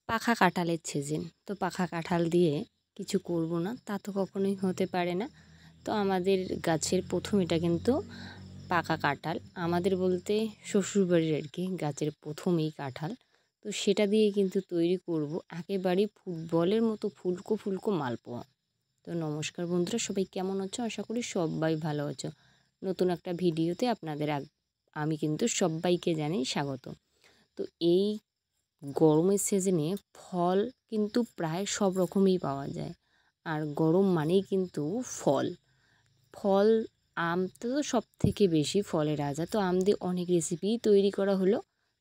পাখা কাঁঠালের সিজন, তো পাখা কাঁঠাল দিয়ে কিছু করব না, তা তো কখনোই হতে পারে না। তো আমাদের গাছের প্রথম এটা কিন্তু পাকা কাঁঠাল, আমাদের বলতে শ্বশুরবাড়ির আর কি গাছের প্রথম এই কাঁঠাল। তো সেটা দিয়ে কিন্তু তৈরি করব একেবারেই ফুটবলের মতো ফুলকো ফুলকো মালপোয়া। তো নমস্কার বন্ধুরা, সবাই কেমন আছো? আশা করি সবাই ভালো আছো। নতুন একটা ভিডিওতে আপনাদের আমি কিন্তু সবাইকে জানাই স্বাগত। তো এই গরমের সিজনে ফল কিন্তু প্রায় সব রকমই পাওয়া যায়, আর গরম মানেই কিন্তু ফল। ফল আম তো সব থেকে বেশি ফলের রাজা। তো আম দিয়ে অনেক রেসিপি তৈরি করা হলো।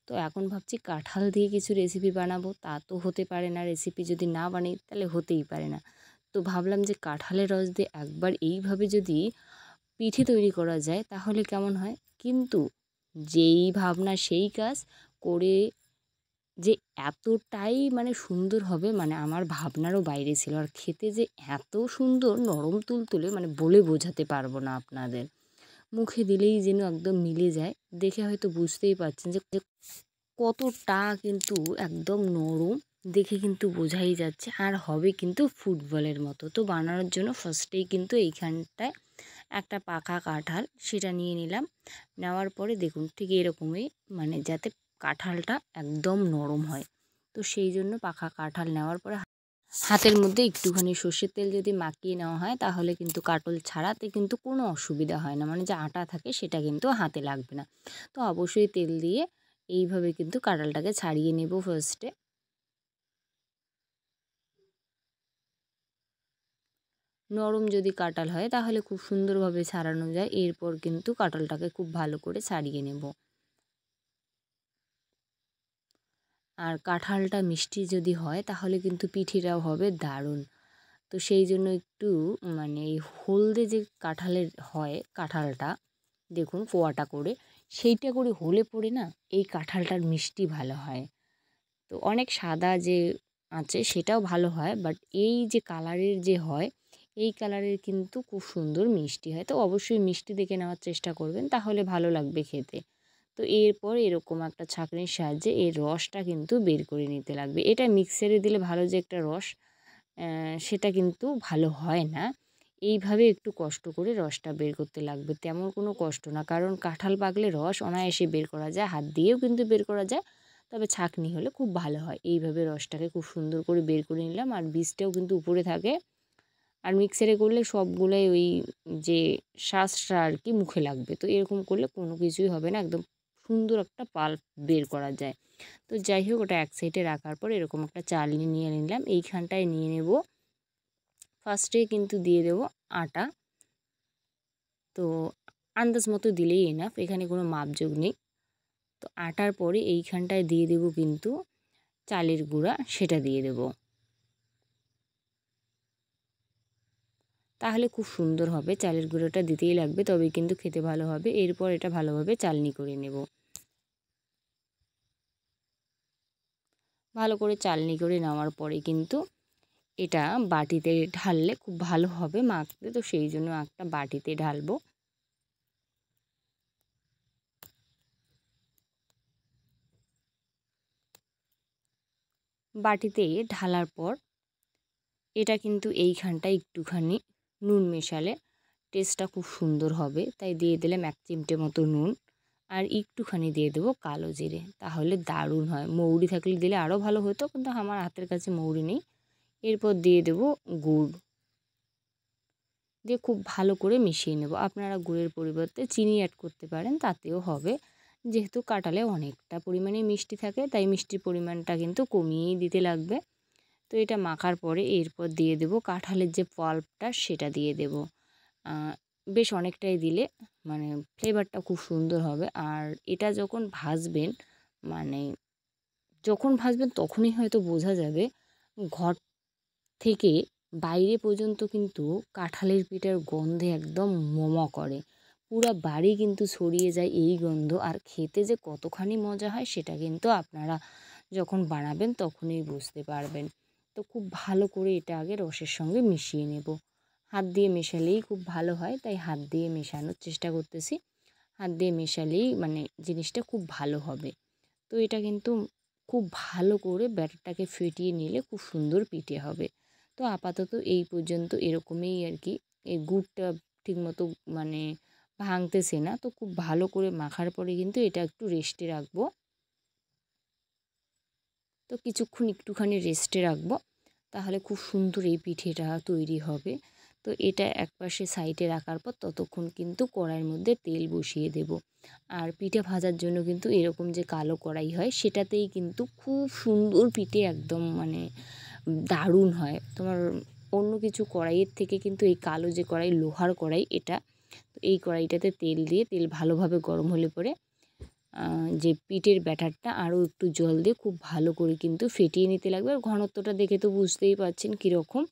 তো এখন ভাবছি কাঁঠাল দিয়ে কিছু রেসিপি বানাবো, তা তো হতে পারে না, রেসিপি যদি না বানাই তাহলে হতেই পারে না। তো ভাবলাম যে কাঁঠালের রস দিয়ে একবার এইভাবে যদি পিঠে তৈরি করা যায় তাহলে কেমন হয়। কিন্তু যেই ভাবনা সেই কাজ করে যে এতটাই মানে সুন্দর হবে, মানে আমার ভাবনারও বাইরে ছিল। আর খেতে যে এত সুন্দর নরম তুলতুলে, মানে বলে বোঝাতে পারবো না আপনাদের। মুখে দিলেই যেন একদম মিলে যায়। দেখে হয়তো বুঝতেই পারছেন যে কতটা কিন্তু একদম নরম, দেখে কিন্তু বোঝাই যাচ্ছে। আর হবে কিন্তু ফুটবলের মতো। তো বানানোর জন্য ফার্স্টেই কিন্তু এইখানটায় একটা পাকা কাঁঠাল সেটা নিয়ে নিলাম। নেওয়ার পরে দেখুন ঠিক এরকমই, মানে যাতে কাঁঠালটা একদম নরম হয়। তো সেই জন্য পাকা কাঁঠাল নেওয়ার পরে হাতের মধ্যে একটুখানি সর্ষের তেল যদি মাখিয়ে নেওয়া হয় তাহলে কিন্তু কাঁঠাল ছাড়াতে কিন্তু কোনো অসুবিধা হয় না, মানে যে আটা থাকে সেটা কিন্তু হাতে লাগবে না। তো অবশ্যই তেল দিয়ে এইভাবে কিন্তু কাঁঠালটাকে ছাড়িয়ে নেব ফার্স্টে। নরম যদি কাঁঠাল হয় তাহলে খুব সুন্দরভাবে ছাড়ানো যায়। এরপর কিন্তু কাঁঠালটাকে খুব ভালো করে ছাড়িয়ে নেব। আর কাঁঠালটা মিষ্টি যদি হয় তাহলে কিন্তু পিঠেটাও হবে দারুণ। তো সেই জন্য একটু মানে এই হলদে যে কাঁঠালের হয় কাঁঠালটা, দেখুন কোয়াটা করে, সেইটা করে হলে পড়ে না এই কাঁঠালটার মিষ্টি ভালো হয়। তো অনেক সাদা যে আছে সেটাও ভালো হয়, বাট এই যে কালারের যে হয় এই কালারের কিন্তু খুব সুন্দর মিষ্টি হয়। তো অবশ্যই মিষ্টি দেখে নেওয়ার চেষ্টা করবেন, তাহলে ভালো লাগবে খেতে। তো এরপর এরকম একটা ছাঁকনির সাহায্যে এর রসটা কিন্তু বের করে নিতে লাগবে। এটা মিক্সারে দিলে ভালো যে একটা রস, সেটা কিন্তু ভালো হয় না। এইভাবে একটু কষ্ট করে রসটা বের করতে লাগবে, তেমন কোনো কষ্ট না, কারণ কাঁঠাল পাকলে রস অনায়াসে বের করা যায়, হাত দিয়েও কিন্তু বের করা যায়, তবে ছাঁকনি হলে খুব ভালো হয়। এইভাবে রসটাকে খুব সুন্দর করে বের করে নিলাম, আর বীজটাও কিন্তু উপরে থাকে। আর মিক্সারে করলে সবগুলোই ওই যে শাঁসটা আর কি মুখে লাগবে। তো এরকম করলে কোনো কিছুই হবে না, একদম সুন্দর একটা পাল্প বের করা যায়। তো যাই হোক, ওটা এক সাইডে রাখার পর এরকম একটা চালনি নিয়ে নিলাম। এইখানটায় নিয়ে নেব, ফার্স্টে কিন্তু দিয়ে দেব আটা। তো আন্দাজ মতো দিলেই এনাফ, এখানে কোনো মাপযোগ নেই। তো আটার পরে এইখানটায় দিয়ে দেব কিন্তু চালের গুঁড়া, সেটা দিয়ে দেব, তাহলে খুব সুন্দর হবে। চালের গুঁড়োটা দিতেই লাগবে, তবেই কিন্তু খেতে ভালো হবে। এরপর এটা ভালোভাবে চালনি করে নেব। ভালো করে চালনি করে নেওয়ার পরে কিন্তু এটা বাটিতে ঢাললে খুব ভালো হবে মাখতে। তো সেই জন্য একটা বাটিতে ঢালবো। বাটিতে ঢালার পর এটা কিন্তু এইখানটায় একটুখানি নুন মেশালে টেস্টটা খুব সুন্দর হবে, তাই দিয়ে দিলাম 1 চিমটে মতো নুন। আর একটুখানি দিয়ে দেবো কালো জিরে, তাহলে দারুণ হয়। মৌরি থাকলে দিলে আরও ভালো হতো, কিন্তু আমার হাতের কাছে মৌরি নেই। এরপর দিয়ে দেবো গুড়, দিয়ে খুব ভালো করে মিশিয়ে নেব। আপনারা গুড়ের পরিবর্তে চিনি অ্যাড করতে পারেন, তাতেও হবে। যেহেতু কাঁঠালে অনেকটা পরিমাণে মিষ্টি থাকে, তাই মিষ্টির পরিমাণটা কিন্তু কমিয়েই দিতে লাগবে। তো এটা মাখার পরে এরপর দিয়ে দেব কাঁঠালের যে পাল্পটা, সেটা দিয়ে দেব। বেশ অনেকটাই দিলে মানে ফ্লেভারটা খুব সুন্দর হবে। আর এটা যখন ভাজবেন, মানে যখন ভাজবেন তখনই হয়তো বোঝা যাবে, ঘর থেকে বাইরে পর্যন্ত কিন্তু কাঁঠালের পিঠার গন্ধে একদম করে। পুরা বাড়ি কিন্তু ছড়িয়ে যায় এই গন্ধ। আর খেতে যে কতখানি মজা হয় সেটা কিন্তু আপনারা যখন বানাবেন তখনই বুঝতে পারবেন। তো খুব ভালো করে এটা আগে রসের সঙ্গে মিশিয়ে নেব। হাত দিয়ে মেশালেই খুব ভালো হয়, তাই হাত দিয়ে মেশানোর চেষ্টা করতেছি। হাত দিয়ে মেশালেই মানে জিনিসটা খুব ভালো হবে। তো এটা কিন্তু খুব ভালো করে ব্যাটারটাকে ফেটিয়ে নিলে খুব সুন্দর পিঠে হবে। তো আপাতত এই পর্যন্ত এরকমই আর কি। এই গুড়টা ঠিকমতো মানে ভাঙতেছে না, তো খুব ভালো করে মাখার পরে কিন্তু এটা একটু রেস্টে রাখবো। তো কিছুক্ষণ একটুখানি রেস্টে রাখবো, তাহলে খুব সুন্দর এই পিঠেটা তৈরি হবে। তো এটা একপাশে সাইডে রাখার পর ততক্ষণ কিন্তু কড়াইয়ের মধ্যে তেল বসিয়ে দেব। আর পিঠে ভাজার জন্য কিন্তু এরকম যে কালো কড়াই হয় সেটাতেই কিন্তু খুব সুন্দর পিঠে একদম মানে দারুণ হয়। তোমার অন্য কিছু কড়াইয়ের থেকে কিন্তু এই কালো যে কড়াই, লোহার কড়াই এটা, তো এই কড়াইটাতে তেল দিয়ে তেল ভালোভাবে গরম হলে পরে যে পিঠের ব্যাটারটা আরও একটু জল দিয়ে খুব ভালো করে কিন্তু ফেটিয়ে নিতে লাগবে। আর ঘনত্বটা দেখে তো বুঝতেই পারছেন কীরকম,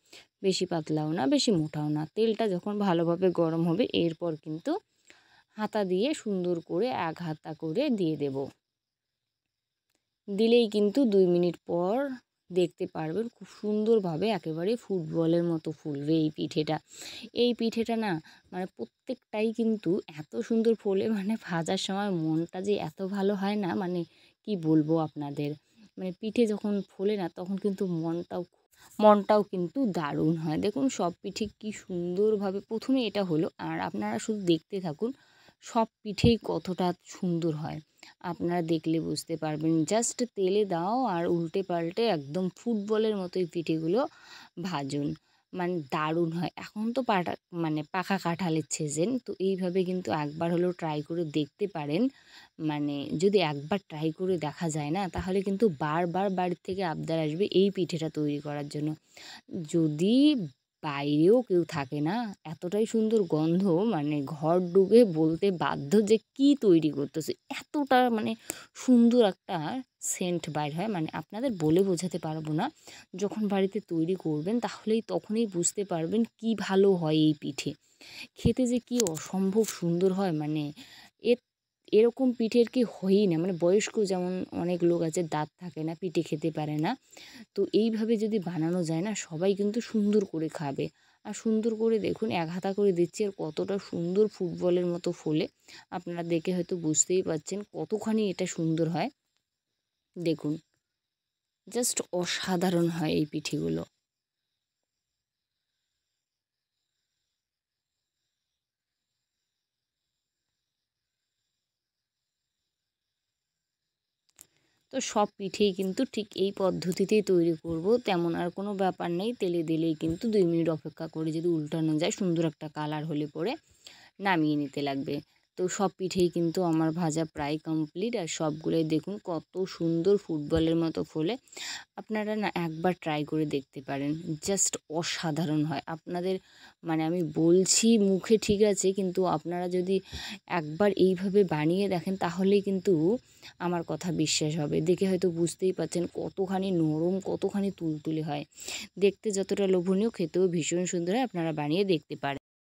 বেশি পাতলাও না বেশি মোটাও না। তেলটা যখন ভালোভাবে গরম হবে এরপর কিন্তু হাতা দিয়ে সুন্দর করে এক হাতা করে দিয়ে দেব। দিলেই কিন্তু 2 মিনিট পর দেখতে পারবেন খুব সুন্দরভাবে একেবারে ফুটবলের মতো ফুলবে এই পিঠেটা। এই পিঠেটা না মানে প্রত্যেকটাই কিন্তু এত সুন্দর ফোলে, মানে ভাজার সময় মনটা যে এত ভালো হয় না, মানে কি বলবো আপনাদের। মানে পিঠে যখন ফোলে না তখন কিন্তু মনটাও কিন্তু দারুণ হয়। দেখুন সব পিঠে কি সুন্দরভাবে প্রথমে এটা হলো, আর আপনারা শুধু দেখতে থাকুন সব পিঠেই কতটা সুন্দর হয়। আপনারা দেখলে বুঝতে পারবেন। জাস্ট তেলে দাও আর উল্টে পাল্টে একদম ফুটবলের মতো এই পিঠেগুলো ভাজুন। মানে দারুণ হয়। এখন তো মানে পাকা কাঁঠালের সিজন। তো এইভাবে কিন্তু একবার হলেও ট্রাই করে দেখতে পারেন। মানে যদি একবার ট্রাই করে দেখা যায় না, তাহলে কিন্তু বারবার বাড়ির থেকে আবদার আসবে এই পিঠেটা তৈরি করার জন্য। যদি বাইরেও কেউ থাকে না, এতটাই সুন্দর গন্ধ মানে ঘর ডুবে বলতে বাধ্য যে কী তৈরি করতেছে। এতটা মানে সুন্দর একটা সেন্ট বাইর হয়, মানে আপনাদের বলে বোঝাতে পারবো না। যখন বাড়িতে তৈরি করবেন তাহলেই তখনই বুঝতে পারবেন কী ভালো হয় এই পিঠে। খেতে যে কী অসম্ভব সুন্দর হয়, মানে এর এরকম পিঠের কি হয়ই না। মানে বয়স্ক যেমন অনেক লোক আছে দাঁত থাকে না, পিঠে খেতে পারে না। তো এইভাবে যদি বানানো যায় না সবাই কিন্তু সুন্দর করে খাবে। আর সুন্দর করে দেখুন এক হাতা করে দিচ্ছি আর কতটা সুন্দর ফুটবলের মতো ফোলে। আপনারা দেখে হয়তো বুঝতেই পারছেন কতখানি এটা সুন্দর হয়। দেখুন জাস্ট অসাধারণ হয় এই পিঠেগুলো। তো সব পিঠেই কিন্তু ঠিক এই পদ্ধতিতেই তৈরি করব, তেমন আর কোনো ব্যাপার নেই। তেলে দিলেই কিন্তু 2 মিনিট অপেক্ষা করে যদি উল্টানো যায় সুন্দর একটা কালার হলে পরে নামিয়ে নিতে লাগবে। তো সব পিঠেই কিন্তু আমার ভাজা প্রায় কমপ্লিট, আর সবগুলোই দেখুন কত সুন্দর ফুটবলের মতো ফোলে। আপনারা না একবার ট্রাই করে দেখতে পারেন, জাস্ট অসাধারণ হয়। আপনাদের মানে আমি বলছি মুখে ঠিক আছে, কিন্তু আপনারা যদি একবার এইভাবে বানিয়ে দেখেন তাহলেই কিন্তু আমার কথা বিশ্বাস হবে। দেখে হয়তো বুঝতেই পারছেন কতখানি নরম, কতখানি তুলতুলে হয়। দেখতে যতটা লোভনীয়, খেতেও ভীষণ সুন্দর হয়। আপনারা বানিয়ে দেখতে পারেন।